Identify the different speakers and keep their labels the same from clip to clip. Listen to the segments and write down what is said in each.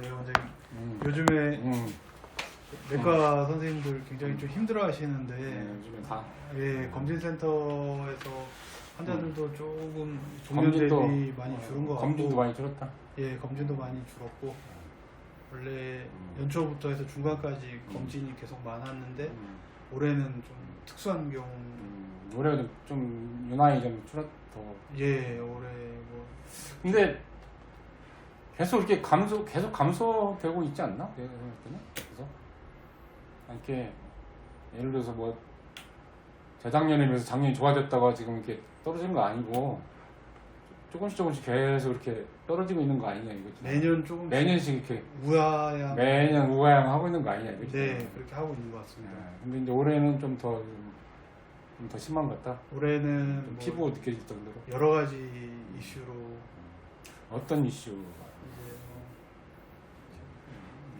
Speaker 1: 예, 원장님. 요즘에 내과 선생님들 굉장히 좀 힘들어 하시는데,
Speaker 2: 요즘에 다.
Speaker 1: 예, 검진센터에서 환자들도 조금 종년
Speaker 2: 검진도
Speaker 1: 대비 많이 줄은 것 같고,
Speaker 2: 검진도 많이 줄었다.
Speaker 1: 예, 검진도 많이 줄었고, 원래 연초부터 해서 중간까지 검진이 계속 많았는데, 올해는 좀 특수한 경우,
Speaker 2: 올해도 좀 유난히 좀 줄었다.
Speaker 1: 예, 올해 뭐,
Speaker 2: 근데 계속 이렇게 계속 감소되고 있지 않나? 내가 생각할 때는. 그래서 이렇게 예를 들어서 뭐 재작년에 비해서 작년이 좋아졌다가 지금 이렇게 떨어지는 거 아니고 조금씩 계속 이렇게 떨어지고 있는 거 아니냐 이거지.
Speaker 1: 매년 조금씩
Speaker 2: 매년씩 이렇게
Speaker 1: 우하향,
Speaker 2: 매년 우하향 하고 있는 거 아니냐 이거지.
Speaker 1: 네, 그렇게 하고 있는 것 같습니다.
Speaker 2: 근데 이제 올해는 좀 더 심한 것 같다.
Speaker 1: 올해는
Speaker 2: 좀
Speaker 1: 뭐
Speaker 2: 피부가 느껴질 정도로.
Speaker 1: 여러 가지 이슈로
Speaker 2: 어떤 이슈?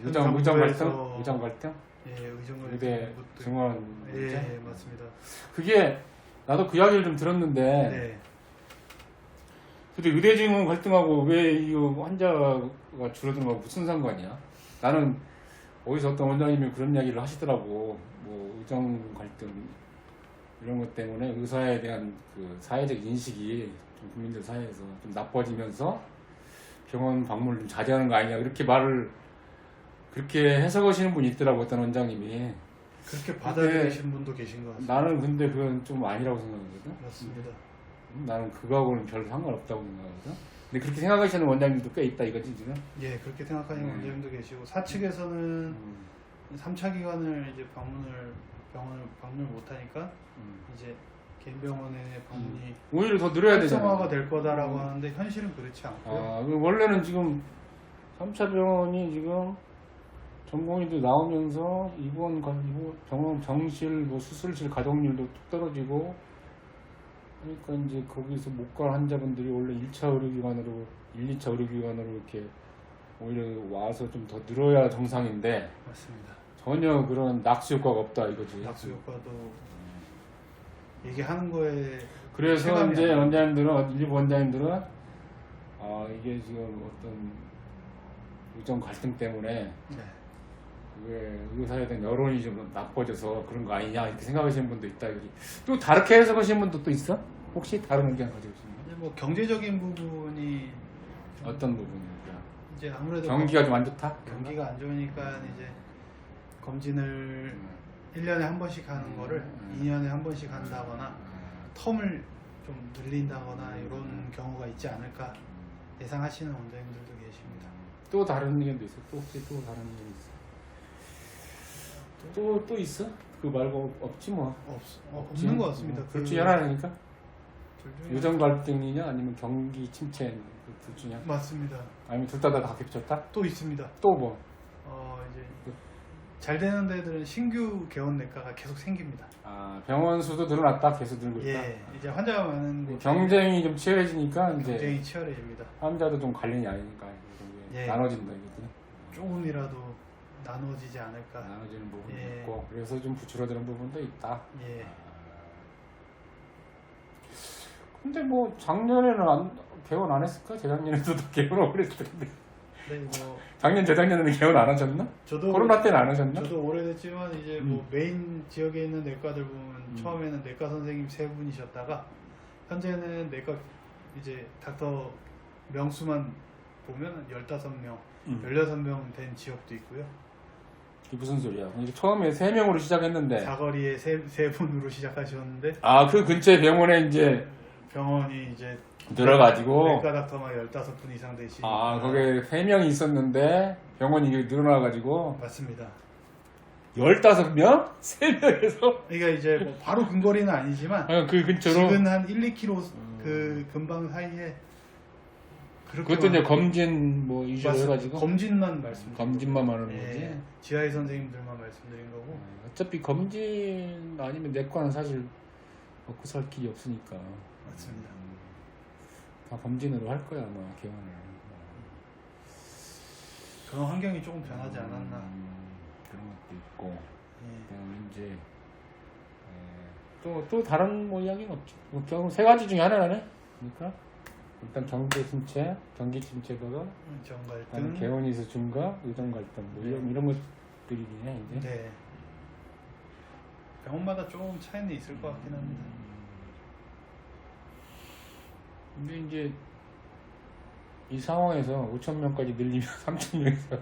Speaker 1: 이제
Speaker 2: 의정 갈등?
Speaker 1: 예, 의정
Speaker 2: 의대
Speaker 1: 갈등
Speaker 2: 증원
Speaker 1: 예,
Speaker 2: 문제?
Speaker 1: 예, 맞습니다.
Speaker 2: 그게 나도 그 이야기를 좀 들었는데
Speaker 1: 네,
Speaker 2: 근데 의대 증원 갈등하고 왜 이 환자가 줄어드는 거하고 무슨 상관이야? 나는 어디서 어떤 원장님이 그런 이야기를 하시더라고. 뭐 의정 갈등 이런 것 때문에 의사에 대한 그 사회적 인식이 좀 국민들 사이에서 좀 나빠지면서 병원 방문을 좀 자제하는 거 아니냐 그렇게 말을 그렇게 해석하시는 분이 있더라고. 어떤 원장님이.
Speaker 1: 그렇게 받아들이시는 분도 계신 것 같습니다.
Speaker 2: 나는 근데 그건 좀 아니라고 생각하거든.
Speaker 1: 맞습니다.
Speaker 2: 나는 그거하고는 별로 상관없다고 생각하거든. 근데 그렇게 생각하시는 원장님도 꽤 있다 이거지 지금.
Speaker 1: 예, 그렇게 생각하시는 원장님도 계시고 사측에서는 3차 기간을 이제 병원을 방문을 못 하니까 이제 개인 병원에 방문이
Speaker 2: 오히려 더 늘어야 되잖아.
Speaker 1: 활성화가 될 거다라고 하는데 현실은 그렇지 않고요.
Speaker 2: 아, 원래는 지금 3차 병원이 지금 전공의도 나오면서 병원 병실, 뭐 수술실 가동률도 뚝 떨어지고 그러니까 이제 거기서 못 갈 환자분들이 원래 1차 의료기관으로 1, 2차 의료기관으로 이렇게 오히려 와서 좀 더 늘어야 정상인데
Speaker 1: 맞습니다.
Speaker 2: 전혀 그런 낙수 효과가 없다 이거지.
Speaker 1: 낙수 효과도 얘기하는 거에
Speaker 2: 그래서
Speaker 1: 체감이
Speaker 2: 이제
Speaker 1: 안
Speaker 2: 원장님들은 일부 원장님들은 이게 지금 어떤 의정 갈등 때문에
Speaker 1: 네.
Speaker 2: 왜 의사에 대한 여론이 좀 나빠져서 그런 거 아니냐 이렇게 생각하시는 분도 있다. 여기. 또 다르게 해석하시는 분도 또 있어? 혹시 다른 의견 가지고 계신 분?
Speaker 1: 이제 뭐 경제적인 부분이
Speaker 2: 어떤 부분입니까?
Speaker 1: 이제 아무래도
Speaker 2: 경기가 좀 안 좋다?
Speaker 1: 경기가 안 좋으니까 이제 검진을 1년에 한 번씩 하는 거를 2년에 한 번씩 한다거나 텀을 좀 늘린다거나 이런 경우가 있지 않을까 예상하시는 원장님들도 계십니다.
Speaker 2: 또 다른 의견도 있어? 또 혹시 또 다른 의견 있어? 또 있어? 그거 말고 없지 뭐.
Speaker 1: 없는 것 같습니다.
Speaker 2: 둘 중에 하나니까?
Speaker 1: 둘 중에
Speaker 2: 의정 갈등이냐 아니면 경기 침체 둘 중에 하나?
Speaker 1: 맞습니다.
Speaker 2: 아니면 둘 다 겹쳤다?
Speaker 1: 또 있습니다.
Speaker 2: 또 뭐?
Speaker 1: 이제 잘 되는 데들은 신규 개원 내과가 계속 생깁니다.
Speaker 2: 아, 병원 수도 늘어났다? 계속 늘고 있다?
Speaker 1: 예, 이제 환자가 많은 곳
Speaker 2: 경쟁이 좀 치열해지니까 이제
Speaker 1: 경쟁이 치열해집니다.
Speaker 2: 환자도 좀 갈리는 아니니까
Speaker 1: 예.
Speaker 2: 나눠진다 이거지.
Speaker 1: 조금이라도 나눠지지 않을까.
Speaker 2: 나눠지는 부분도
Speaker 1: 예.
Speaker 2: 있고 그래서 좀 줄어드는 부분도 있다.
Speaker 1: 예.
Speaker 2: 근데 뭐 작년에는 개원 안 했을까? 재작년에도 개원하고 그랬을 텐데.
Speaker 1: 네, 뭐
Speaker 2: 재작년에는 개원 안 하셨나?
Speaker 1: 저도
Speaker 2: 코로나 때는 안 하셨나?
Speaker 1: 저도 오래됐지만 이제 뭐 메인 지역에 있는 내과들 보면 처음에는 내과 선생님 3분이셨다가 현재는 내과 이제 닥터 명수만 보면 15명, 16명 된 지역도 있고요.
Speaker 2: 이게 무슨 소리야? 이게 처음에 3명으로 시작했는데
Speaker 1: 사거리에 세 분으로 시작하셨는데
Speaker 2: 그 근처에 병원에 이제
Speaker 1: 병원이 이제
Speaker 2: 늘어가지고
Speaker 1: 내과 닥터만 15분 이상 되시니까
Speaker 2: 거기에 3명이 있었는데 병원이 늘어나가지고
Speaker 1: 맞습니다.
Speaker 2: 15명? 3명에서?
Speaker 1: 그러니까 이제 뭐 바로 근거리는 아니지만
Speaker 2: 그 근처로
Speaker 1: 지금 한 1, 2km 그 근방 사이에
Speaker 2: 그것도 이제 검진 뭐 이슈로 해가지고
Speaker 1: 검진만 말씀드린
Speaker 2: 검진만 말하는
Speaker 1: 예,
Speaker 2: 거지.
Speaker 1: 지하의 선생님들만 말씀드린 거고
Speaker 2: 어차피 검진 아니면 내과는 사실 먹고 살 길이 없으니까
Speaker 1: 맞습니다.
Speaker 2: 다 검진으로 할 거야 아마 개원을.
Speaker 1: 그런 환경이 조금 변하지 않았나.
Speaker 2: 그런 것도 있고.
Speaker 1: 예.
Speaker 2: 그다음에 이제 또 다른 뭐 이야기는 없죠. 뭐 결국 세 가지 중에 하나네. 그러니까 일단 경기 침체가
Speaker 1: 정 갈등.
Speaker 2: 개원이수 증가, 의정 갈등 뭐 이런 것들이긴 해 이제.
Speaker 1: 네. 병원마다 조금 차이는 있을 것 같긴 합니다.
Speaker 2: 근데 이제 이 상황에서 5,000명까지 늘리면 3,000명에서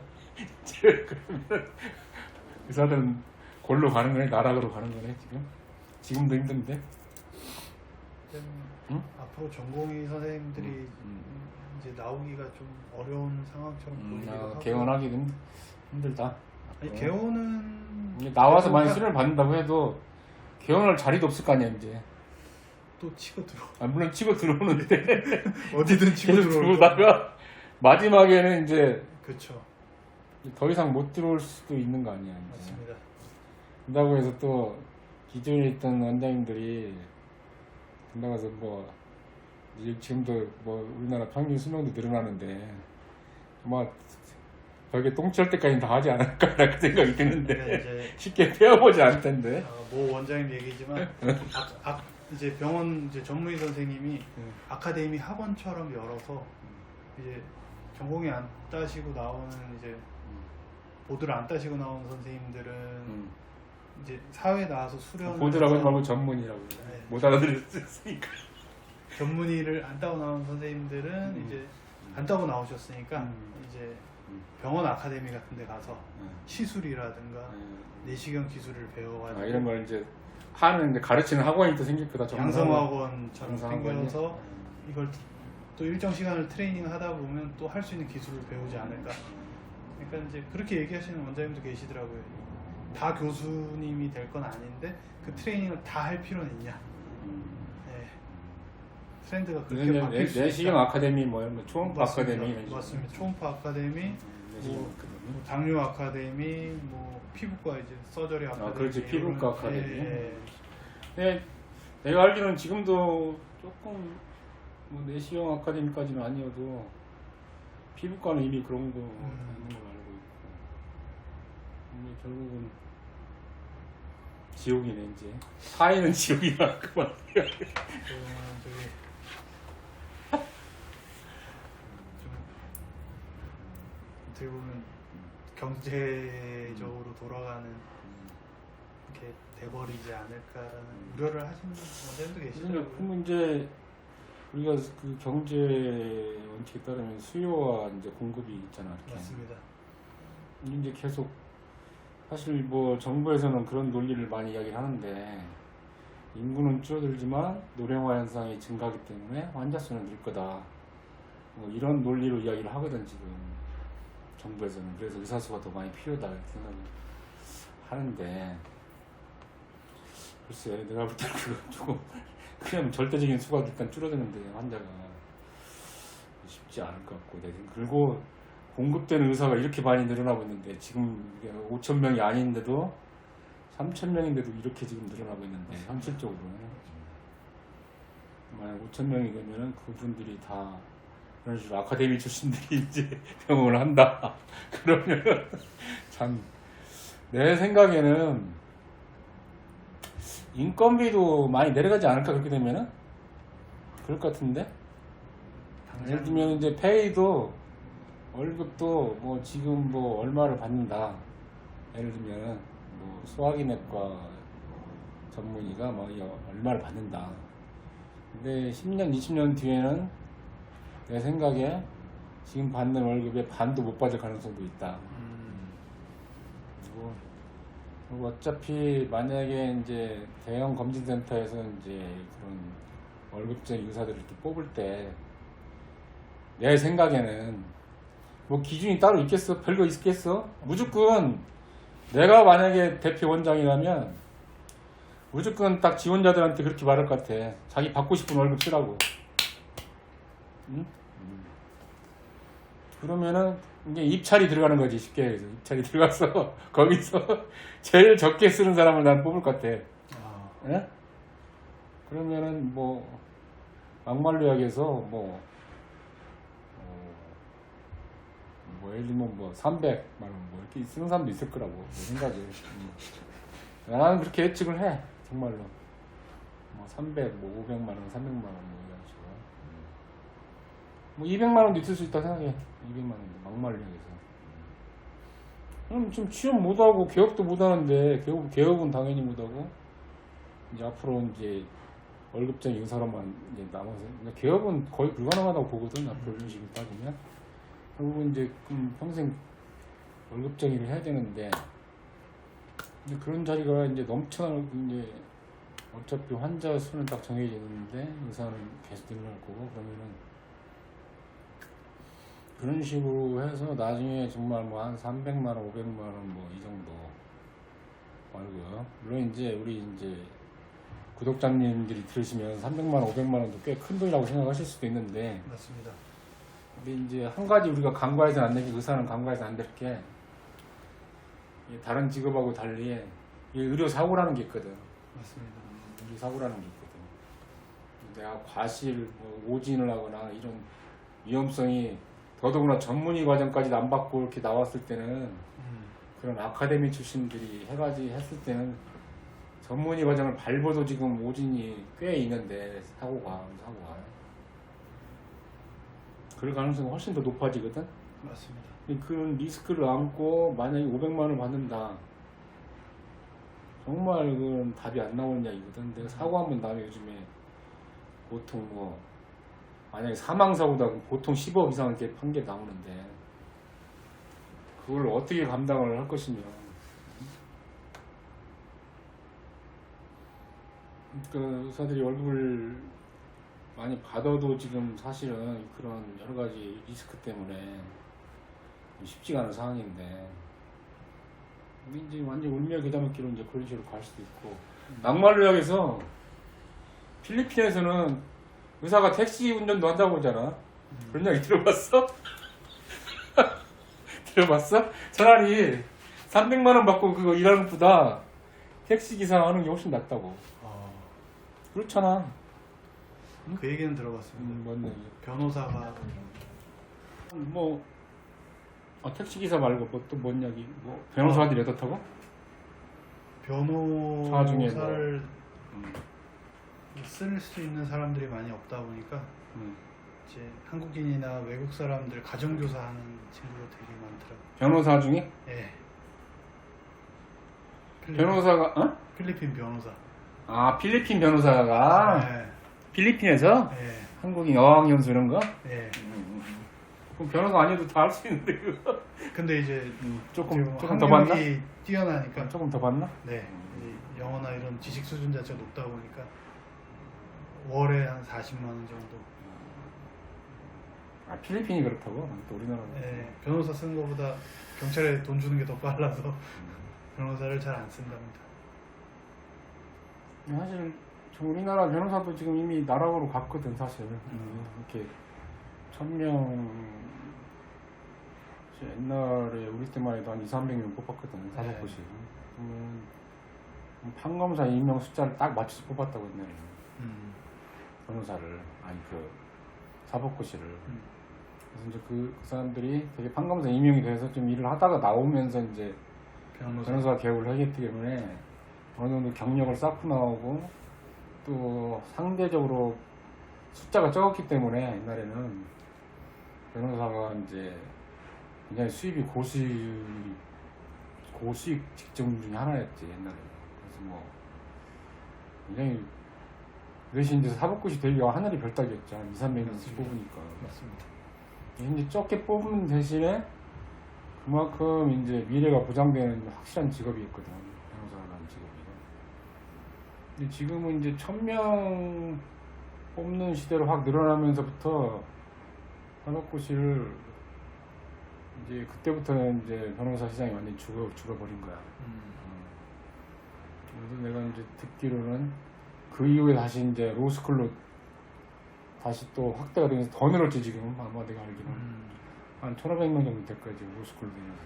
Speaker 2: 그러면 의사들은 골로 가는 거네, 나락으로 가는 거네 지금도 힘든데. 응?
Speaker 1: 앞으로 전공의 선생님들이 이제 나오기가 좀 어려운 상황처럼 보이기도 하고.
Speaker 2: 개원하기는 힘들다.
Speaker 1: 아니, 개원은
Speaker 2: 이제 나와서 많이 수련을 받는다고 해도 개원할 자리도 없을 거 아니야 이제.
Speaker 1: 또 치고 들어.
Speaker 2: 물론 치고 들어오는데
Speaker 1: 어디든 치고
Speaker 2: 계속
Speaker 1: 들어올
Speaker 2: 들어오다가 마지막에는 이제
Speaker 1: 그렇죠.
Speaker 2: 더 이상 못 들어올 수도 있는 거 아니야 이제.
Speaker 1: 맞습니다.
Speaker 2: 그런다고 해서 또 기존에 있던 원장님들이 된다고 해서 뭐 지금도 뭐 우리나라 평균 수명도 늘어나는데 아마 벽에 똥칠 때까지는 다 하지 않을까라는 생각이 드는데
Speaker 1: 이제
Speaker 2: 쉽게 빼어보지 않을 텐데.
Speaker 1: 모 원장님 얘기지만 이제 병원 이제 전문의 선생님이 아카데미 학원처럼 열어서 이제 전공이 안 따시고 나오는 이제 보드를 안 따시고 나오는 선생님들은 이제 사회에 나와서 수련
Speaker 2: 보드라고 하지 말고 전문이라고
Speaker 1: 네.
Speaker 2: 못 알아들었으니까.
Speaker 1: 전문의를 안 따고 나온 선생님들은 이제 안 따고 나오셨으니까 이제 병원 아카데미 같은 데 가서 시술이라든가 내시경 기술을 배워가지고
Speaker 2: 이런 걸 이제 하는 가르치는 학원이 또 생길 거다.
Speaker 1: 양성학원처럼
Speaker 2: 양성학원이?
Speaker 1: 생겨서 이걸 또 일정 시간을 트레이닝 하다 보면 또 할 수 있는 기술을 배우지 않을까. 그러니까 이제 그렇게 얘기하시는 원장님도 계시더라고요. 다 교수님이 될 건 아닌데 그 트레이닝을 다 할 필요는 있냐. 네. 트렌드가 그렇게 바뀔 수
Speaker 2: 내시경
Speaker 1: 있다.
Speaker 2: 아카데미 뭐 이런 거 초음파 아카데미 이런 식으로.
Speaker 1: 맞습니다. 초음파 아카데미,
Speaker 2: 내시경
Speaker 1: 뭐
Speaker 2: 아카데미.
Speaker 1: 당뇨 아카데미, 뭐 피부과 이제 서저리 아카데미.
Speaker 2: 그렇지, 피부과 아카데미.
Speaker 1: 예.
Speaker 2: 네, 내가 알기로는 지금도 조금 뭐 내시경 아카데미까지는 아니어도 피부과는 이미 그런 거 있는 걸로 알고 있고. 근데 결국은 지옥이네 이제. 사회는 지옥이라 그만.
Speaker 1: 저기 좀 어떻게 보면 경제적으로 돌아가는 이렇게 돼버리지 않을까라는 우려를 하시는 원장님도 계시더라고요.
Speaker 2: 그러면 이제 우리가 그 경제 원칙에 따르면 수요와 이제 공급이 있잖아. 이렇게.
Speaker 1: 맞습니다.
Speaker 2: 이제 계속 사실 뭐 정부에서는 그런 논리를 많이 이야기를 하는데 인구는 줄어들지만 노령화 현상이 증가하기 때문에 환자 수는 늘 거다. 뭐 이런 논리로 이야기를 하거든 지금 정부에서는. 그래서 의사 수가 더 많이 필요하다 이렇게 생각을 하는데 글쎄 내가 볼 때는 그건 조금 그냥 절대적인 수가 일단 줄어드는데 환자가 쉽지 않을 것 같고 그리고 공급되는 의사가 이렇게 많이 늘어나고 있는데 지금 5,000명이 아닌데도 3,000명인데도 이렇게 지금 늘어나고 있는데 현실적으로 만약 5,000명이 되면은 그분들이 다 그런 식으로 아카데미 출신들이 이제 병원을 한다 그러면 참 내 생각에는 인건비도 많이 내려가지 않을까 그렇게 되면은 그럴 것 같은데 예를 들면 이제 페이도 월급도 뭐 지금 뭐 얼마를 받는다. 예를 들면 뭐 소화기내과 전문의가 뭐 얼마를 받는다. 근데 10년, 20년 뒤에는 내 생각에 지금 받는 월급의 반도 못 받을 가능성도 있다. 그리고 어차피 만약에 이제 대형 검진센터에서 이제 그런 월급제 의사들을 이렇게 뽑을 때 내 생각에는 뭐 기준이 따로 있겠어? 별거 있겠어? 무조건 내가 만약에 대표 원장이라면 무조건 딱 지원자들한테 그렇게 말할 것 같아. 자기 받고 싶은 월급 쓰라고. 응? 그러면은 이제 입찰이 들어가는 거지. 쉽게 해서 입찰이 들어가서 거기서 제일 적게 쓰는 사람을 난 뽑을 것 같아. 예? 그러면은 뭐 막말로 이야기해서 뭐 예를 들면 뭐 300만 원 뭐 이렇게 쓰는 사람도 있을 거라고 내 생각에. 나는 그렇게 예측을 해 정말로. 뭐 300, 뭐 500만 원, 300만 원 뭐 이런 식으로. 뭐 200만 원도 있을 수 있다 생각해. 200만 원도 막말로 해서. 그럼 지금 취업 못하고 개업도 못하는데 개업은 당연히 못하고 이제 앞으로 이제 월급쟁이 이 사람만 이제 남아서 그러니까 개업은 거의 불가능하다고 보거든. 앞으로 이런 식으로 따지면 결국은 이제 평생 월급쟁이를 해야 되는데 이제 그런 자리가 이제 넘쳐나고 이제 어차피 환자 수는 딱 정해져 있는데 의사는 계속 늘어날 거고 그러면은 그런 식으로 해서 나중에 정말 뭐 한 300만 원, 500만 원 뭐 이 정도 말고요. 물론 이제 우리 이제 구독자님들이 들으시면 300만 원, 500만 원도 꽤 큰 돈이라고 생각하실 수도 있는데
Speaker 1: 맞습니다.
Speaker 2: 근데 이제 한 가지 우리가 간과해서는 안 되게 의사는 간과해서는 안 될 게 다른 직업하고 달리 이 의료 사고라는 게 있거든.
Speaker 1: 맞습니다.
Speaker 2: 의료 사고라는 게 있거든. 내가 과실, 뭐 오진을 하거나 이런 위험성이 더더구나 전문의 과정까지 안 받고 이렇게 나왔을 때는 그런 아카데미 출신들이 해가지고 했을 때는 전문의 과정을 밟아도 지금 오진이 꽤 있는데 사고가 그럴 가능성이 훨씬 더 높아지거든.
Speaker 1: 맞습니다.
Speaker 2: 그런 리스크를 안고 만약에 500만 원을 받는다. 정말 그건 답이 안 나오는 이야기거든. 내가 사고 한 번 나면 요즘에 보통 뭐 만약에 사망사고다 그럼 보통 10억 이상 이렇게 판결 나오는데 그걸 어떻게 감당을 할 것이냐. 그 의사들이 월급을 많이 받아도 지금 사실은 그런 여러 가지 리스크 때문에 쉽지가 않은 상황인데 근데 이제 완전 운명 괴담기로 이제 그런 식으로 갈 수도 있고 막말로 이야기해서 필리핀에서는 의사가 택시 운전도 한다고 하잖아. 그런 이야기 들어봤어? 들어봤어? 차라리 300만 원 받고 그거 일하는 것보다 택시 기사 하는 게 훨씬 낫다고. 그렇잖아.
Speaker 1: 그 얘기는 들어봤습니다.
Speaker 2: 뭔 얘기?
Speaker 1: 변호사가
Speaker 2: 뭐 택시 기사 말고 뭐 또 뭔 이야기? 뭐 변호사들이 어떻다고?
Speaker 1: 변호사를 쓸 수 있는 사람들이 많이 없다 보니까 이제 한국인이나 외국 사람들 가정교사하는 친구가 되게 많더라고요.
Speaker 2: 변호사 중에?
Speaker 1: 예.
Speaker 2: 변호사가
Speaker 1: 필리핀 변호사.
Speaker 2: 아 필리핀 변호사가
Speaker 1: 예.
Speaker 2: 필리핀에서
Speaker 1: 예.
Speaker 2: 한국인 어학연수 이런 거?
Speaker 1: 예.
Speaker 2: 그럼 변호사 아니어도 다 할 수 있는데 그거.
Speaker 1: 근데 이제
Speaker 2: 조금 더 받나?
Speaker 1: 학력이 뛰어나니까
Speaker 2: 조금 더 받나?
Speaker 1: 네. 이제 영어나 이런 지식 수준 자체가 높다 보니까 월에 한 40만 원 정도.
Speaker 2: 아 필리핀이 그렇다고? 또 우리나라는.
Speaker 1: 예. 변호사 쓰는 것보다 경찰에 돈 주는 게 더 빨라서 변호사를 잘 안 쓴답니다.
Speaker 2: 사실 우리나라 변호사도 지금 이미 나락으로 갔거든 사실. 이렇게 1000명 옛날에 우리 때만 해도 한 200~300명 뽑았거든 사법고시. 판검사 임명 숫자를 딱 맞춰서 뽑았다고 했네. 변호사를 아니 그 사법고시를. 그래서 이제 그 사람들이 되게 판검사 임명이 돼서 좀 일을 하다가 나오면서 이제 변호사 개업을 하기 때문에 어느 정도 경력을 쌓고 나오고 또 상대적으로 숫자가 적었기 때문에 옛날에는 변호사가 이제 굉장히 수입이 고수익 직종 중에 하나였지 옛날에. 그래서 뭐 굉장히 그 대신 이제 사법고시 되기가 하늘이 별따기였죠. 한 200~300명씩 뽑으니까.
Speaker 1: 맞습니다.
Speaker 2: 이제 적게 뽑는 대신에 그만큼 이제 미래가 보장되는 확실한 직업이었거든. 변호사라는 직업이. 근데 지금은 이제 1000명 뽑는 시대로 확 늘어나면서부터 사법고시를 이제 그때부터는 이제 변호사 시장이 완전히 죽어버린 거야. 그래서 내가 이제 듣기로는 그 이후에 다시 이제 로스쿨로 다시 또 확대가 되면서 더 늘었지 지금 아마 내가 알기로는 한 1500명 정도 될 거야 지금 로스쿨로 되면서.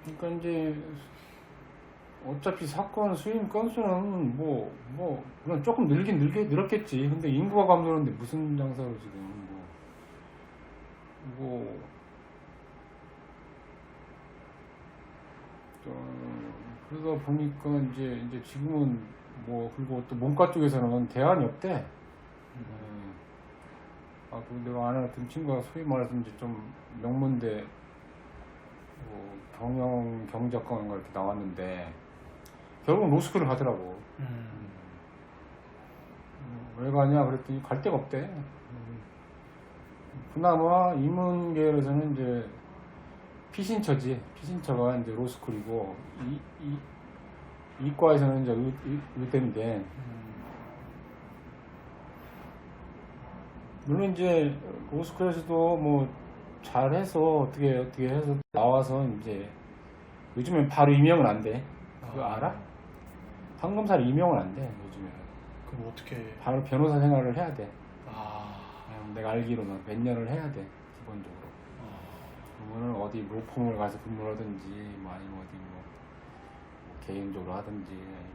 Speaker 2: 그러니까 이제 어차피 사건 수임 건수는 물론 조금 늘었겠지. 근데 인구가 감소하는데 무슨 장사로 지금 그러다 보니까 이제 지금은 그리고 또 문과 쪽에서는 대안이 없대. 그 내가 아는 친구가 소위 말해서 이제 좀 명문대 뭐 경영 경제학과인가 이렇게 나왔는데 결국은 로스쿨을 가더라고. 왜 가냐 그랬더니 갈 데가 없대. 그나마 인문계열에서는 이제 피신처가 이제 로스쿨이고 이과에서는 이제 의대인데 물론 이제 로스쿨에서도 뭐 잘해서 어떻게 해서 나와서 이제 요즘엔 바로 임용은 안 돼. 그거 알아? 판검사를 임용은 안 돼 요즘에.
Speaker 1: 그럼 어떻게?
Speaker 2: 바로 변호사 생활을 해야 돼.
Speaker 1: 아,
Speaker 2: 내가 알기로는 몇 년을 해야 돼 기본적으로. 그러면은 어디 로펌을 가서 근무를 하든지 뭐 아니면 어디 뭐 개인적으로 하든지 아니면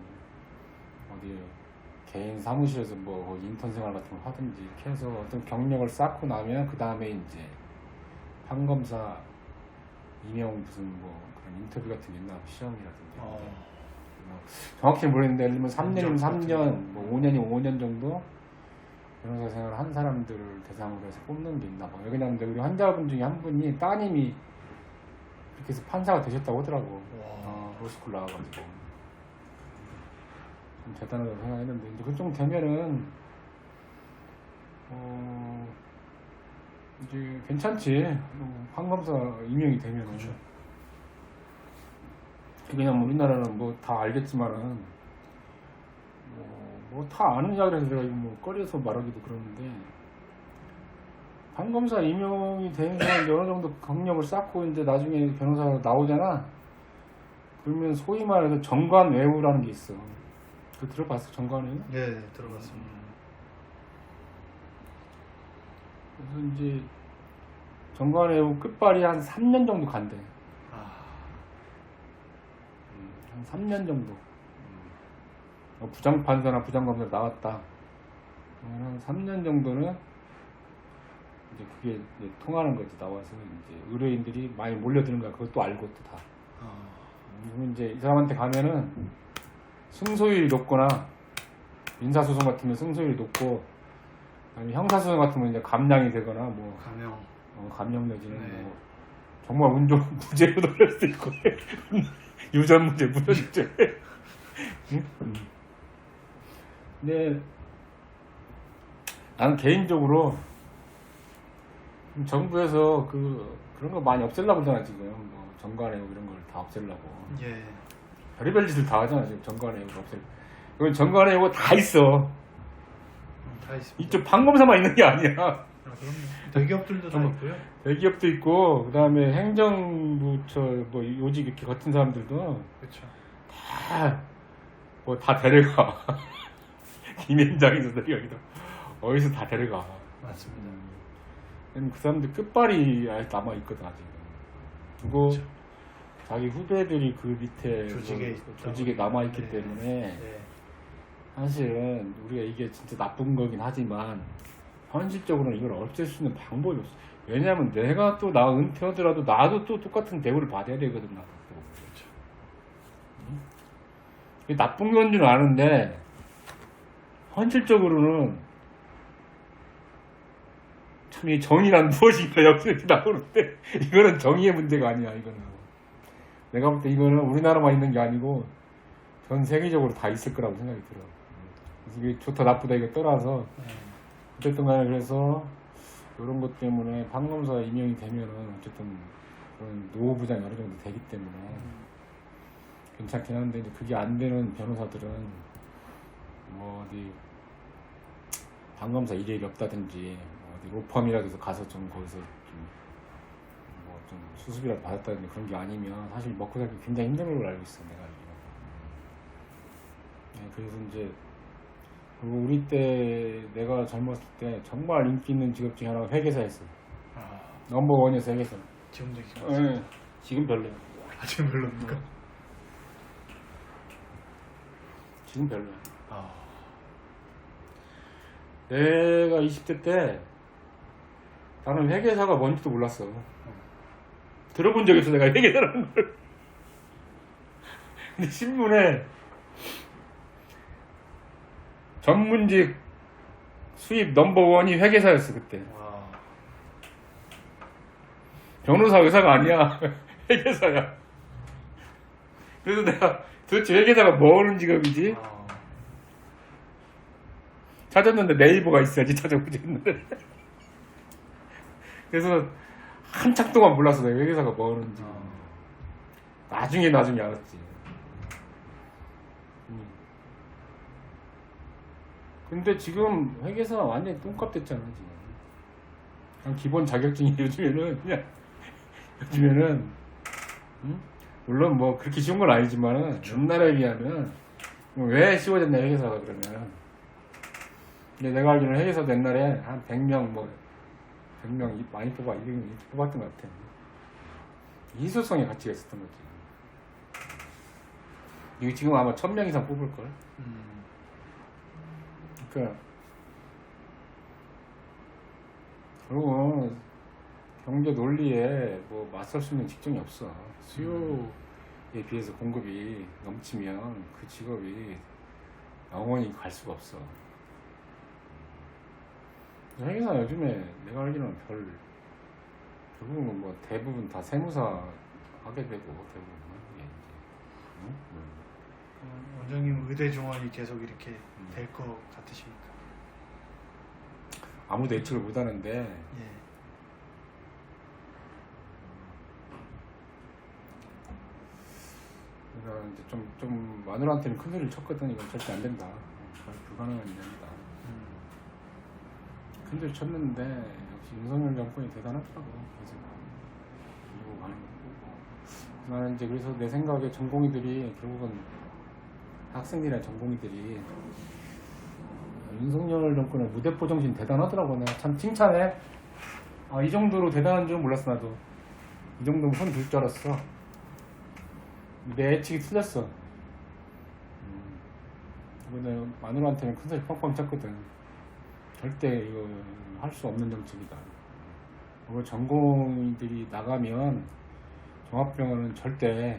Speaker 2: 어디 개인 사무실에서 뭐 인턴 생활 같은 걸 하든지 이렇게 해서 어떤 경력을 쌓고 나면 그 다음에 이제 판검사 임용 무슨 뭐 그런 인터뷰 같은 게 있나 시험이라든지 뭐 정확히 모르겠는데 예를 들면 3년이면 3년 뭐 5년이면 5년 정도 변호사 생활을 한 사람들을 대상으로 해서 뽑는 게 있나 봐. 왜냐면 우리 환자분 중에 한 분이 따님이 그렇게 해서 판사가 되셨다고 하더라고. 로스쿨 나와가지고 좀 대단하다고 생각했는데 이제 그 정도 되면은 이제 괜찮지. 판검사 임용이 되면은.
Speaker 1: 그렇죠.
Speaker 2: 그냥 우리나라는 뭐 다 알겠지만은 뭐 다 아는 이야기라 내가 뭐 꺼려서 말하기도 그러는데 판검사 임용이 되면서 이제 어느 정도 경력을 쌓고 이제 나중에 변호사가 나오잖아. 그러면 소위 말해서 정관외우라는 게 있어. 그 들어봤어? 정관외우?
Speaker 1: 네, 들어봤습니다.
Speaker 2: 그래서 이제 정관외우 끝발이 한 3년 정도 간대. 한 3년 정도. 부장판사나 부장검사 나왔다. 한 3년 정도는 이제 그게 이제 통하는 거지. 나와서 이제 의뢰인들이 많이 몰려드는 거야. 그것도 알고 또 다. 그러면 이제 이 사람한테 가면은 승소율이 높거나 민사소송 같으면 승소율이 높고 아니면 형사소송 같으면 이제 감량이 되거나 뭐 감형 내지는
Speaker 1: 네.
Speaker 2: 뭐 정말 운 좋은 무죄로 돌릴 수도 있고 유전 무죄, 무전 무죄. 근데 나는 개인적으로 정부에서 그런 거 많이 없애려고 그러잖아 지금. 뭐 정관외우 이런 걸 다 없애려고.
Speaker 1: 예.
Speaker 2: 별의별 짓을 다 하잖아 지금. 정관외우를 없애려고. 이건 정관외우가 다 있어.
Speaker 1: 다 있습니다.
Speaker 2: 이쪽 판검사만 있는 게 아니야.
Speaker 1: 그럼요. 대기업들도 다 있고요.
Speaker 2: 대기업도 있고 그다음에 행정부처 뭐 요직 이렇게 같은 사람들도
Speaker 1: 그렇죠.
Speaker 2: 다 데려가. 김현장에서 데려가기도 어디서 다 데려가.
Speaker 1: 맞습니다.
Speaker 2: 그 사람들 끝발이 아직 남아 있거든 아직. 그리고
Speaker 1: 그렇죠.
Speaker 2: 자기 후배들이 그 밑에 조직에 남아 있기
Speaker 1: 네.
Speaker 2: 때문에
Speaker 1: 네.
Speaker 2: 사실은 우리가 이게 진짜 나쁜 거긴 하지만 현실적으로는 이걸 없앨 수 있는 방법이 없어. 왜냐하면 내가 또 나 은퇴하더라도 나도 또 똑같은 대우를 받아야 되거든. 나도 또.
Speaker 1: 그렇죠.
Speaker 2: 이게 나쁜 건 줄 아는데 현실적으로는 참 이 정의란 무엇인가 여기서 나오는데 이거는 정의의 문제가 아니야. 이거는 내가 볼 때 이거는 우리나라만 있는 게 아니고 전 세계적으로 다 있을 거라고 생각이 들어. 그래서 이게 좋다 나쁘다 이거 떠나서 어쨌든 간에 그래서 이런 것 때문에 판검사 임용이 되면은 어쨌든 그런 노후 부장이 어느 정도 되기 때문에 괜찮긴 한데 이제 그게 안 되는 변호사들은 뭐 어디 판검사 일일이 없다든지 어디 로펌이라도 해서 가서 좀 거기서 좀 수습이라도 받았다든지 그런 게 아니면 사실 먹고 살기 굉장히 힘든 걸로 알고 있어 내가 알기로. 네, 그래서 이제 그리고 우리 때 내가 젊었을 때 정말 인기 있는 직업 중에 하나가 회계사였어. 넘버원이었어 회계사.
Speaker 1: 지금도
Speaker 2: 네, 지금 별로야.
Speaker 1: 지금 별로입니까?
Speaker 2: 지금 별로야. 내가 20대 때 나는 회계사가 뭔지도 몰랐어. 들어본 적이 없어 내가 회계사라는 걸. 근데 신문에 전문직 수입 넘버원이 회계사였어 그때.
Speaker 1: 와.
Speaker 2: 변호사 의사가 아니야. 회계사야. 그래서 내가 도대체 회계사가 뭐 하는 직업이지? 찾았는데 네이버가 있어야지 찾아보지 했는데. 그래서 한참 동안 몰랐어. 내가 회계사가 뭐 하는지. 나중에 알았지. 근데 지금 회계사 완전히 똥값 됐잖아 지금. 그냥 기본 자격증이 요즘에는 응? 물론 뭐 그렇게 쉬운 건 아니지만은 옛날에 비하면 왜 쉬워졌냐 회계사가 그러면. 근데 내가 알기로는 회계사도 옛날에 한 100명 100명 많이 뽑아 200명 이렇게 뽑았던 것 같아. 희소성의 가치가 있었던 거지. 이거 지금 아마 1000명 이상 뽑을걸. 그러니까 그리고 경제 논리에 뭐 맞설 수 있는 직종이 없어. 수요에 비해서 공급이 넘치면 그 직업이 영원히 갈 수가 없어. 회계사 요즘에 내가 알기로는 결국은 뭐 대부분 다 세무사 하게 되고 대부분 이게 이제
Speaker 1: 원장님 의대 종원이 계속 이렇게 될 것 같으십니까?
Speaker 2: 아무도 예측을 못하는데
Speaker 1: 예.
Speaker 2: 내가 이제 좀 마누라한테는 큰 소리를 쳤거든. 이건 절대 안 된다. 불가능한 일이다. 큰 소리 쳤는데 역시 윤석열 정권이 대단하더라고. 그래서 이러고 가는 거고. 나는 이제 그래서 내 생각에 전공의들이 결국은 학생들이나 전공의들이 윤석열 정권의 무대포 정신 대단하더라고. 내가 참 칭찬해. 이 정도로 대단한 줄 몰랐어. 나도 이 정도면 손 들 줄 알았어. 내 예측이 틀렸어. 내가 마누라한테는 큰 소리 뻥뻥 쳤거든. 절대 이거 할 수 없는 정책이다. 그리고 전공의들이 나가면 종합병원은 절대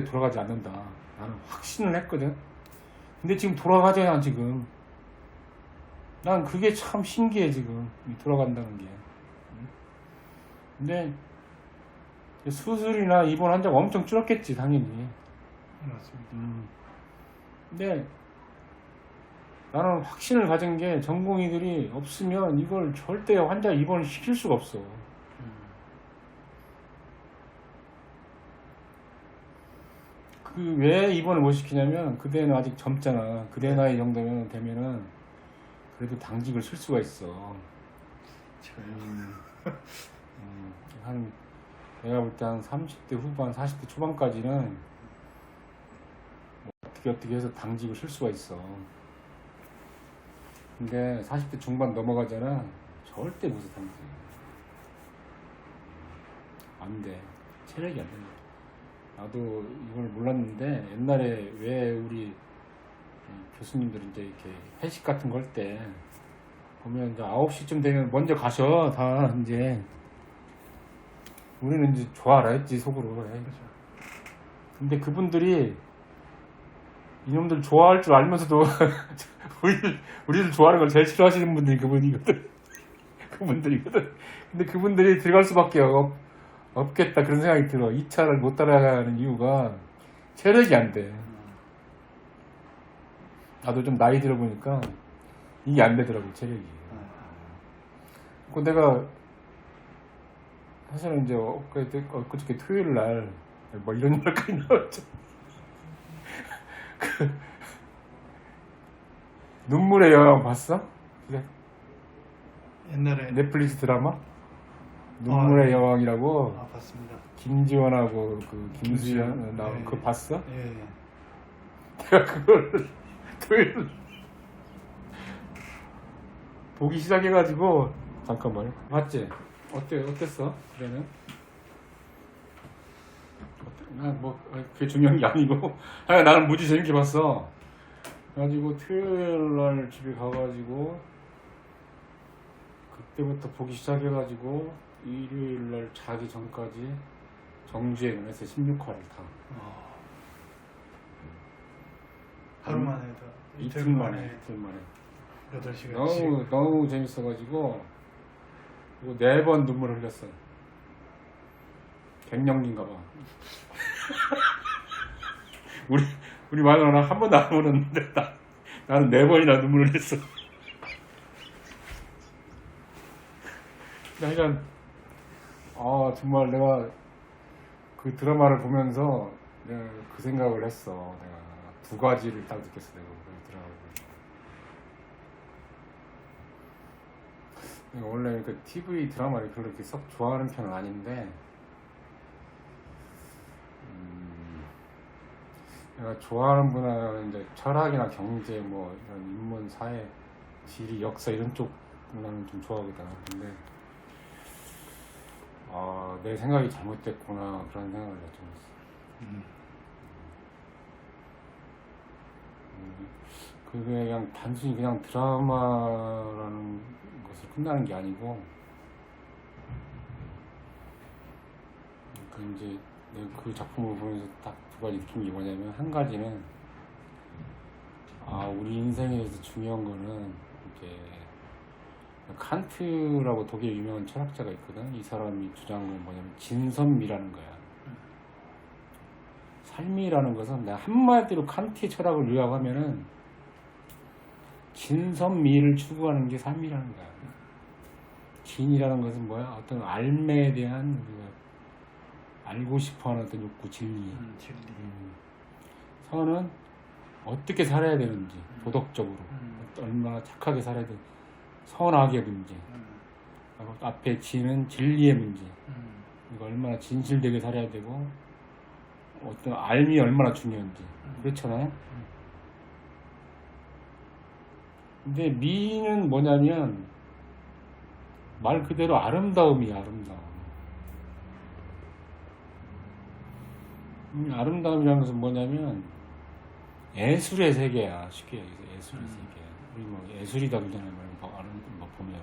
Speaker 2: 돌아가지 않는다. 나는 확신을 했거든. 근데 지금 돌아가잖아 지금. 난 그게 참 신기해 지금 돌아간다는 게. 근데 수술이나 입원 환자가 엄청 줄었겠지 당연히.
Speaker 1: 맞습니다.
Speaker 2: 근데 나는 확신을 가진 게 전공의들이 없으면 이걸 절대 환자 입원을 시킬 수가 없어. 그 왜 입원을 못 시키냐면 그대는 아직 젊잖아. 그대 나이 정도면 되면은 그래도 당직을 쓸 수가 있어. 한 내가 볼 때 한 30대 후반, 40대 초반까지는 뭐 어떻게 해서 당직을 쓸 수가 있어. 근데 40대 중반 넘어가잖아. 절대 못 써 당직. 안 돼. 체력이 안 된다. 나도 이걸 몰랐는데 옛날에 왜 우리 교수님들이 이제 이렇게 회식 같은 거 할 때 보면 이제 9시쯤 되면 먼저 가셔 다 이제. 우리는 이제 좋아라 했지 속으로. 근데 그분들이 이놈들 좋아할 줄 알면서도 우리를 좋아하는 걸 제일 싫어하시는 분들이 그분들이거든. 근데 그분들이 들어갈 수밖에 없겠다 그런 생각이 들어. 2차를 못 따라가는 이유가 체력이 안 돼. 나도 좀 나이 들어보니까 이게 안 되더라고 체력이. 그 내가 사실은 이제 엊그저께 토요일 날 뭐 이런 말까지 나왔죠. 그 눈물의 여왕 봤어? 그래?
Speaker 1: 옛날에
Speaker 2: 넷플릭스 드라마 눈물의 여왕이라고.
Speaker 1: 봤습니다.
Speaker 2: 김지원하고 그 김수현 나온
Speaker 1: 네.
Speaker 2: 그거 봤어?
Speaker 1: 예.
Speaker 2: 내가 그걸 토요일 보기 시작해가지고 잠깐만요. 봤지? 어땠어? 그래는? 뭐 그게 중요한 게 아니고 나는 무지 재밌게 봤어. 그래가지고 토요일 날 집에 가가지고 그때부터 보기 시작해가지고 일요일 날 자기 전까지 정주행을 해서 16화를 다.
Speaker 1: 하루 만에
Speaker 2: 이틀 만에
Speaker 1: 8시간
Speaker 2: 너무 재밌어가지고 그리고 4번 눈물을 흘렸어. 갱년기인가 봐. 우리 마누라는 한 번도 안 울었는데 나는 4번이나 눈물을 흘렸어. 그러니까 정말 내가 그 드라마를 보면서 내가 그 생각을 했어. 내가 두 가지를 딱 느꼈어. 내가 그 드라마를 보면서. 내가 원래 그 TV 드라마를 그렇게 썩 좋아하는 편은 아닌데 내가 좋아하는 분야는 이제 철학이나 경제 뭐 이런 인문, 사회, 지리, 역사 이런 쪽 나는 좀 좋아하거든. 근데 내 생각이 잘못됐구나 그런 생각을 좀 했어. 그게 그냥 단순히 그냥 드라마라는 것을 끝나는 게 아니고 그 이제 내가 그 작품을 보면서 딱 두 가지 느낀 게 뭐냐면 한 가지는 우리 인생에서 중요한 거는 이제 칸트라고 독일 유명한 철학자가 있거든. 이 사람이 주장한 건 뭐냐면 진선미라는 거야. 삶이라는 것은 내가 한마디로 칸트의 철학을 요약하면은 진선미를 추구하는 게 삶이라는 거야. 진이라는 것은 뭐야? 어떤 알매에 대한 우리가 알고 싶어하는 어떤 욕구, 진리. 선은 어떻게 살아야 되는지, 도덕적으로 얼마나 착하게 살아야 되는지, 선하게 문제. 앞에 진은 진리의 문제. 그러니까 얼마나 진실되게 살아야 되고 어떤 알미 얼마나 중요한지. 그렇잖아요. 근데 미는 뭐냐면 말 그대로 아름다움이야. 아름다움이라는 것은 뭐냐면 예술의 세계야. 쉽게 얘기해서 예술의 세계. 우리 뭐 예술이다 그러잖아요. 보면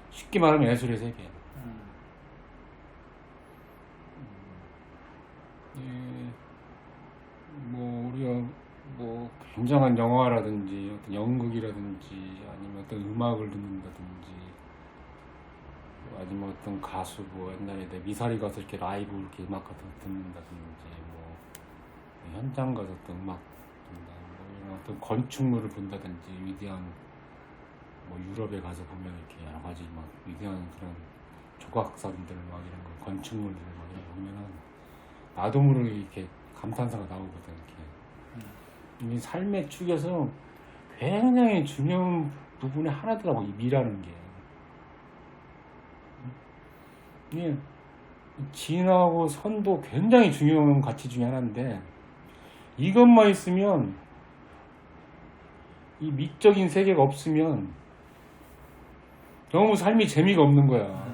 Speaker 2: 쉽게 말하면 예술의 세계. 뭐 우리가 뭐 굉장한 영화라든지 어떤 연극이라든지 아니면 어떤 음악을 듣는다든지 아니면 어떤 가수 뭐 옛날에 내 미사리 가서 이렇게 라이브 이렇게 음악 같은 거 듣는다든지 뭐 현장 가서 어떤 음악 듣는다 뭐 이런 어떤 건축물을 본다든지 위대한 뭐 유럽에 가서 보면 이렇게 여러 가지 막 위대한 그런 조각상들 막 이런 거 건축물들 막 이런 거 보면은 나도 모르게 이렇게 감탄사가 나오거든. 이렇게 이 삶의 축에서 굉장히 중요한 부분의 하나더라고 이 미라는 게. 이게 진하고 선도 굉장히 중요한 가치 중에 하나인데 이것만 있으면 이 미적인 세계가 없으면 너무 삶이 재미가 없는 거야.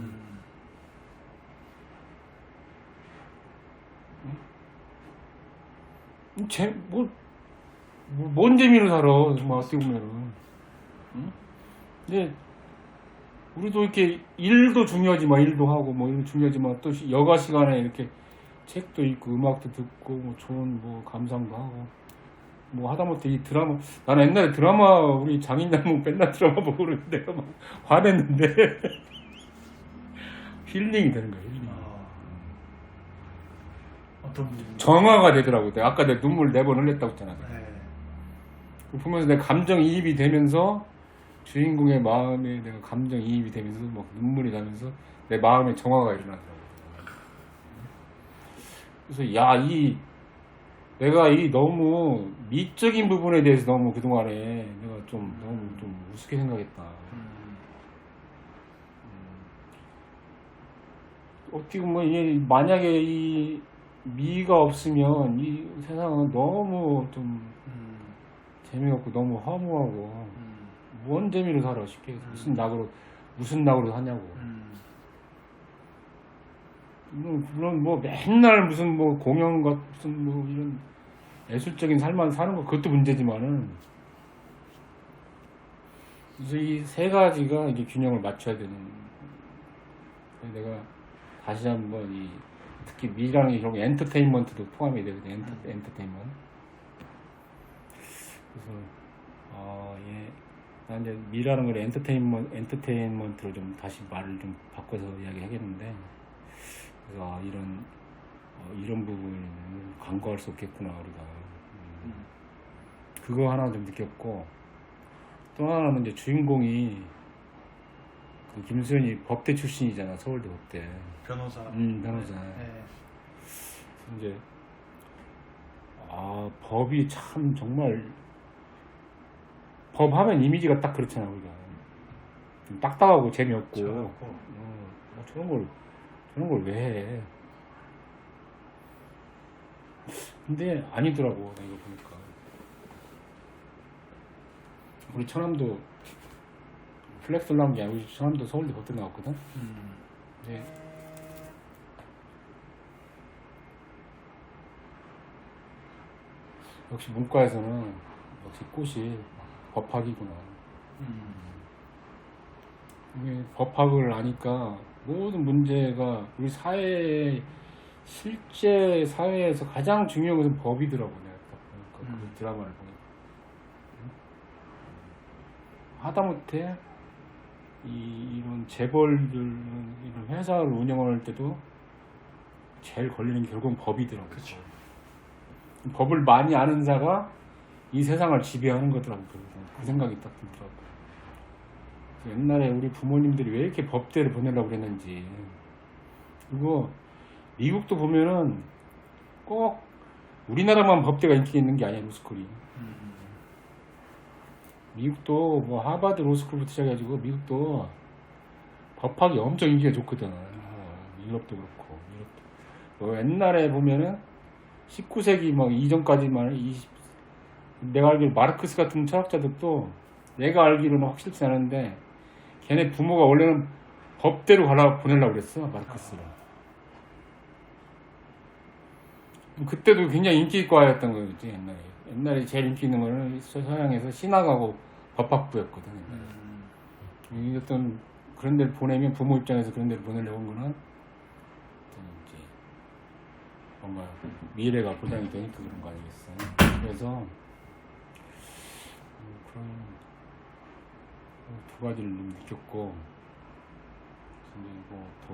Speaker 2: 뭔 재미로 살아, 정말 어떻게 보면은. 근데 우리도 이렇게 일도 중요하지만 일도 하고 뭐 일도 중요하지만 또 여가 시간에 이렇게 책도 읽고 음악도 듣고 뭐 좋은 뭐 감상도 하고 뭐 하다못해 이 드라마 나는 옛날에 드라마 우리 장인장모 맨날 드라마 보고 그러는데 내가 막 화냈는데 힐링이 되는 거야. 힐링.
Speaker 1: 어떤 부분?
Speaker 2: 정화가 되더라고. 아까 내가 눈물 4번 흘렸다고 했잖아.
Speaker 1: 네.
Speaker 2: 보면서 내가 감정이입이 되면서 주인공의 마음에 내가 감정이입이 되면서 막 눈물이 나면서 내 마음에 정화가 일어나더라고. 그래서 내가 이 너무 미적인 부분에 대해서 너무 그동안에 내가 너무 좀 우습게 생각했다. 어떻게 보면 만약에 이 미가 없으면 이 세상은 너무 좀 재미없고 너무 허무하고 뭔 재미로 살아 쉽게 무슨 낙으로 사냐고. 물론 뭐 맨날 무슨 뭐 공연 같은 뭐 이런 예술적인 삶만 사는 거 그것도 문제지만은 그래서 이 세 가지가 이제 균형을 맞춰야 되는. 내가 다시 한번 특히 미라는 이런 엔터테인먼트도 포함이 되거든요. 엔터테인먼트. 그래서 난 이제 미라는 걸 엔터테인먼트로 좀 다시 말을 좀 바꿔서 이야기하겠는데, 그래서 이런 부분을 간과할 수 없겠구나 우리가. 그거 하나 좀 느꼈고, 또 하나는 이제 주인공이 그 김수현이 법대 출신이잖아. 서울대 법대.
Speaker 1: 변호사.
Speaker 2: 변호사.
Speaker 1: 네.
Speaker 2: 이제 법이 참 정말 법 하면 이미지가 딱 그렇잖아 우리가. 좀 딱딱하고 재미없고.
Speaker 1: 재미없고.
Speaker 2: 저런 걸 왜 해? 근데 아니더라고 내가 보니까. 우리 처남도 플렉스를 나온 게 아니고 우리 처남도 서울대 법대 나왔거든. 근데 역시 문과에서는 역시 꽃이 법학이구나. 이게 법학을 아니까 모든 문제가 우리 실제 사회에서 가장 중요한 것은 법이더라고 내가 딱 보니까 그 드라마를 보니까. 하다못해 이런 재벌들은 이런 회사를 운영할 때도 제일 걸리는 게 결국은 법이더라고.
Speaker 1: 그쵸.
Speaker 2: 법을 많이 아는 자가 이 세상을 지배하는 거더라고. 그 생각이 딱 들더라고. 옛날에 우리 부모님들이 왜 이렇게 법대를 보내려고 그랬는지. 그리고 미국도 보면은 꼭 우리나라만 법대가 인기 있는 게 아니야. 로스쿨이. 미국도 뭐 하버드 로스쿨부터 시작해가지고 미국도 법학이 엄청 인기가 좋거든. 유럽도 그렇고. 옛날에 보면은 19세기 뭐 이전까지만 내가 알기로 마르크스 같은 철학자들도 내가 알기로는 확실치 않은데 걔네 부모가 원래는 법대로 보내려고 그랬어. 마르크스를. 그때도 굉장히 인기 있고 아였던 거였지. 옛날에 제일 인기 있는 거는 서양에서 신학하고 법학부였거든. 어떤 그런 데를 보내면 부모 입장에서 그런 데를 보내려고 한 거는 이제 뭔가 미래가 보장이 되니까 그런 거 아니겠어. 그래서 그런 두 가지를 좀 느꼈고, 그리고 더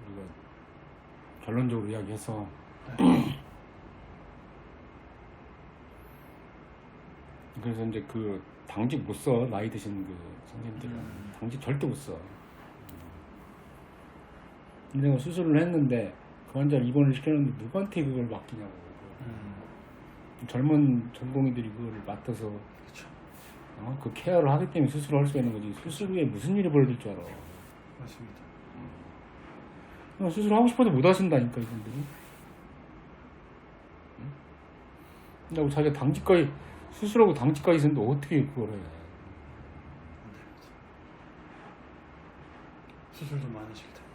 Speaker 2: 우리가 결론적으로 이야기해서 그래서 이제 그 당직 못 써. 나이 드신 그 선생님들은 당직 절대 못 써. 내가 수술을 했는데 그 환자를 입원을 시켰는데 누구한테 그걸 맡기냐고. 젊은 전공의들이 그거를 맡아서 그 케어를 하기 때문에 수술을 할 수가 있는 거지. 수술 후에 무슨 일이 벌어질 줄 알아.
Speaker 1: 맞습니다.
Speaker 2: 수술하고 싶어도 못 하신다니까 이분들이. 근데 자기가 당직까지 수술하고 당직까지 있었는데 어떻게 그걸 해.
Speaker 1: 수술도 많으실 텐데.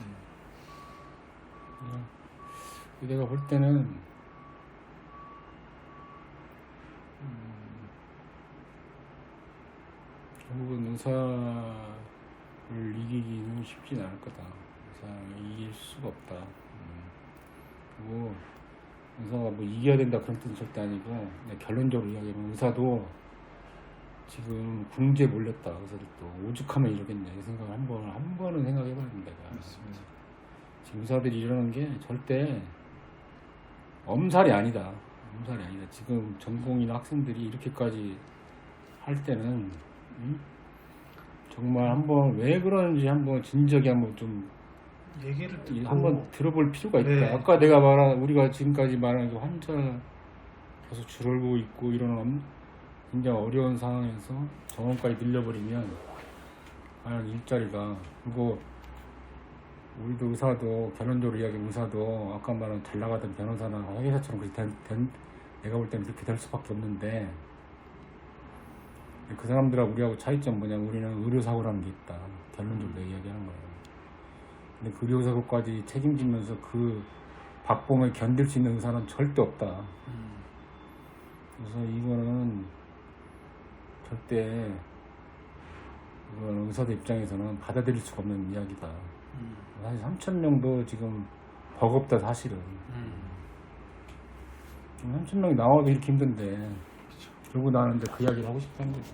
Speaker 2: 내가 볼 때는 결국은 의사를 이기기는 쉽진 않을 거다. 의사를 이길 수가 없다. 그리고 의사가 뭐 이겨야 된다 그런 뜻은 절대 아니고, 결론적으로 이야기하면 의사도 지금 궁지에 몰렸다. 의사들도 오죽하면 이러겠냐 이 생각을 한 번은 생각해봐야 된다.
Speaker 1: 맞습니다.
Speaker 2: 지금 의사들이 이러는 게 절대 엄살이 아니다. 지금 전공인 학생들이 이렇게까지 할 때는 정말 한번 왜 그러는지 한번 진지하게 한번 좀
Speaker 1: 얘기를 듣고
Speaker 2: 한번 들어볼 필요가 있다.
Speaker 1: 네.
Speaker 2: 아까 우리가 지금까지 말한 그 환자 계속 줄어들고 있고 이런 굉장히 어려운 상황에서 정원까지 늘려버리면 과연 일자리가, 그리고 우리도 의사도 결론적으로 이야기하면 의사도 아까 말한 잘 나가던 변호사나 회계사처럼 그렇게 내가 볼 때는 그렇게 될 수밖에 없는데, 그 사람들하고 우리하고 차이점 뭐냐면 우리는 의료사고라는 게 있다. 결론적으로 이야기하는 거예요. 근데 그 의료사고까지 책임지면서 그 박봉을 견딜 수 있는 의사는 절대 없다. 그래서 이거는 절대 의사들 입장에서는 받아들일 수가 없는 이야기다. 사실 3,000명도 지금 버겁다 사실은. 3,000명이 나와도 이렇게 힘든데 그리고 나는 이제 그 이야기를 하고 싶다는 거지.